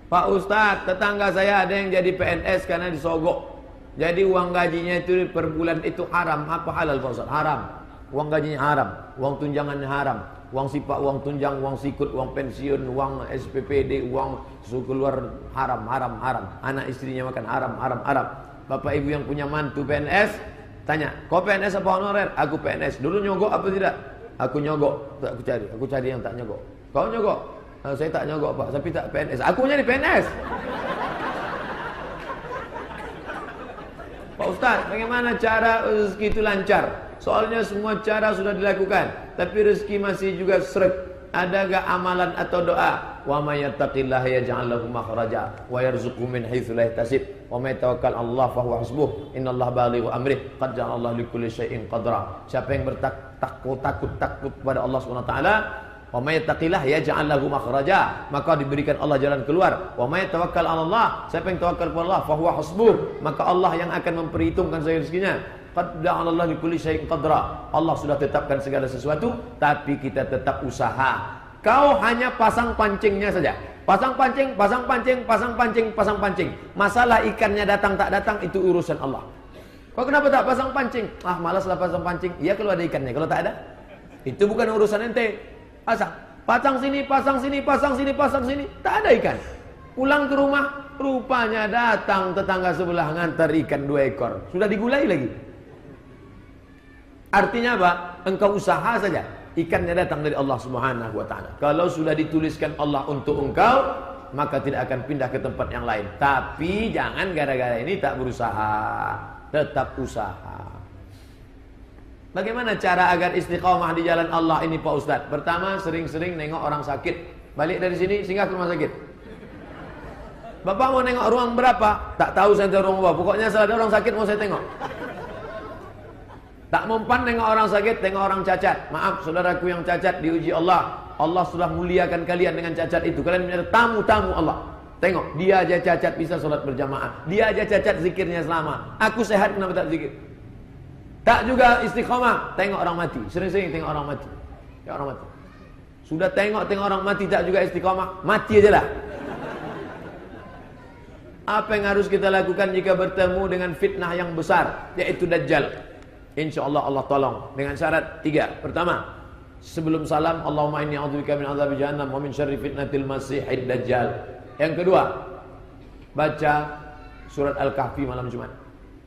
Pak Ustadz, tetangga saya ada yang jadi PNS karena disogok. Jadi uang gajinya itu per bulan itu haram. Apa halal Pak Ustadz? Haram. Uang gajinya haram, uang tunjangannya haram, uang sipak, uang tunjang, uang sikut, uang pensiun, uang SPPD, uang suku keluar haram. Anak istrinya makan haram. Bapak ibu yang punya mantu PNS, tanya, kau PNS apa honorer? Aku PNS. Dulu nyogok apa tidak? Aku nyogok. Aku cari yang tak nyogok. Kau nyogok? Saya tak nyogok Pak, tapi tak PNS. Aku nyari PNS. Pak Ustaz, bagaimana cara rezeki itu lancar? Soalnya semua cara sudah dilakukan, tapi rezeki masih juga seret. Ada gak amalan atau doa? Wa may yattaqillaha yaj'al lahu makhraja wa yarzuqhu min haitsu la yahtasib wa may tawakkal 'ala Allah fa huwa hasbuh innallaha balighu amrih qad ja'ala Allah likulli syai'in qadra. Siapa yang takut kepada Allah Subhanahu wa taala, wa may yattaqillaha yaj'al lahu makhraja, maka diberikan Allah jalan keluar. Wa may tawakkal 'ala Allah, siapa yang tawakal kepada Allah, fa huwa hasbuh, maka Allah yang akan memperhitungkan segala rezekinya. Qad ja'ala Allah likulli syai'in qadra. Allah sudah tetapkan segala sesuatu, tapi kita tetap usaha. Kau hanya pasang pancingnya saja. Pasang pancing. Masalah ikannya datang tak datang itu urusan Allah. Kau kenapa tak pasang pancing? Ah, malaslah pasang pancing. Iya kalau ada ikannya, kalau tak ada, itu bukan urusan ente. Pasang sini, tak ada ikan. Pulang ke rumah, rupanya datang tetangga sebelah ngantar ikan 2 ekor. Sudah digulai lagi. Artinya apa? Engkau usaha saja, ikannya datang dari Allah Subhanahu wa taala. Kalau sudah dituliskan Allah untuk engkau, maka tidak akan pindah ke tempat yang lain. Tapi jangan gara-gara ini tak berusaha. Tetap usaha. Bagaimana cara agar istiqamah di jalan Allah ini Pak Ustadz? Pertama, sering-sering nengok orang sakit. Balik dari sini, singgah ke rumah sakit. Bapak mau nengok ruang berapa? Tak tahu saya ruang berapa. Pokoknya selama ada orang sakit mau saya tengok. Tak mempan nengok orang sakit, tengok orang cacat. Maaf saudaraku yang cacat, diuji Allah. Allah sudah muliakan kalian dengan cacat itu. Kalian menjadi tamu-tamu Allah. Tengok, dia aja cacat bisa sholat berjamaah. Dia aja cacat zikirnya selama. Aku sehat kenapa tak zikir? Tak juga istiqamah, tengok orang mati. Sering-sering tengok orang mati. Ya orang mati. Sudah tengok orang mati tak juga istiqamah, mati aja lah. Apa yang harus kita lakukan jika bertemu dengan fitnah yang besar, yaitu Dajjal? InsyaAllah Allah tolong dengan syarat 3. Pertama, sebelum salam, Allahumma inni a'udzubika min adzabi jahannam wa min syarri fitnatil masiihid dajjal. Yang kedua, baca surat Al-Kahfi malam Jumat.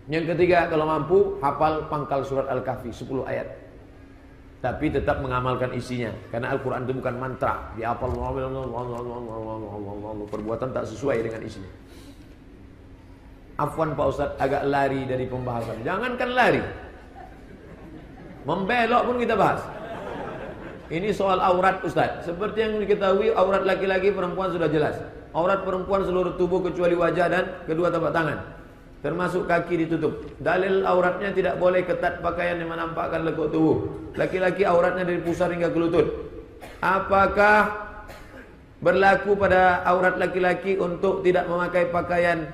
Yang ketiga, kalau mampu, hafal pangkal surat Al-Kahfi 10 ayat. Tapi tetap mengamalkan isinya, karena Al-Quran itu bukan mantra. Dihafal perbuatan tak sesuai dengan isinya. Afwan Pak Ustadz, agak lari dari pembahasan. Jangankan lari, membelok pun kita bahas. Ini soal aurat Ustadz. Seperti yang diketahui, aurat laki-laki perempuan sudah jelas. Aurat perempuan seluruh tubuh kecuali wajah dan kedua telapak tangan, termasuk kaki ditutup. Dalil auratnya tidak boleh ketat pakaian yang menampakkan lekuk tubuh. Laki-laki auratnya dari pusar hingga ke lutut. Apakah berlaku pada aurat laki-laki untuk tidak memakai pakaian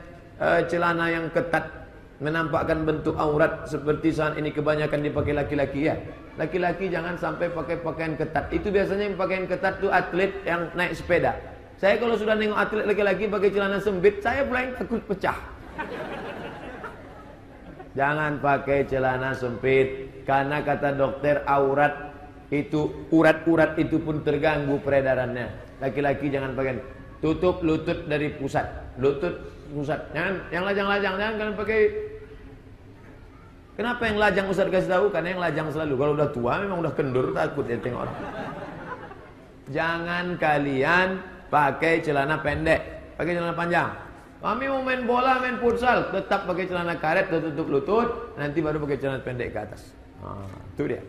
celana yang ketat menampakkan bentuk aurat seperti saat ini kebanyakan dipakai laki-laki? Ya, laki-laki jangan sampai pakai pakaian ketat. Itu biasanya yang pakaian ketat itu atlet yang naik sepeda. Saya kalau sudah nengok atlet laki-laki pakai celana sempit, saya mulai takut pecah. Jangan pakai celana sempit, karena kata dokter aurat itu, urat-urat itu pun terganggu peredarannya. Laki-laki jangan pakai, tutup lutut dari pusat, lutut pusat. Jangan yang lajang-lajang, jangan kalian pakai. Kenapa yang lajang Ustaz kasih tahu? Karena yang lajang selalu, kalau udah tua memang udah kendur, takut ya tengok orang. Jangan kalian pakai celana pendek, pakai celana panjang. Kami mau main bola, main futsal, tetap pakai celana karet, tutup lutut, nanti baru pakai celana pendek ke atas. Itu dia.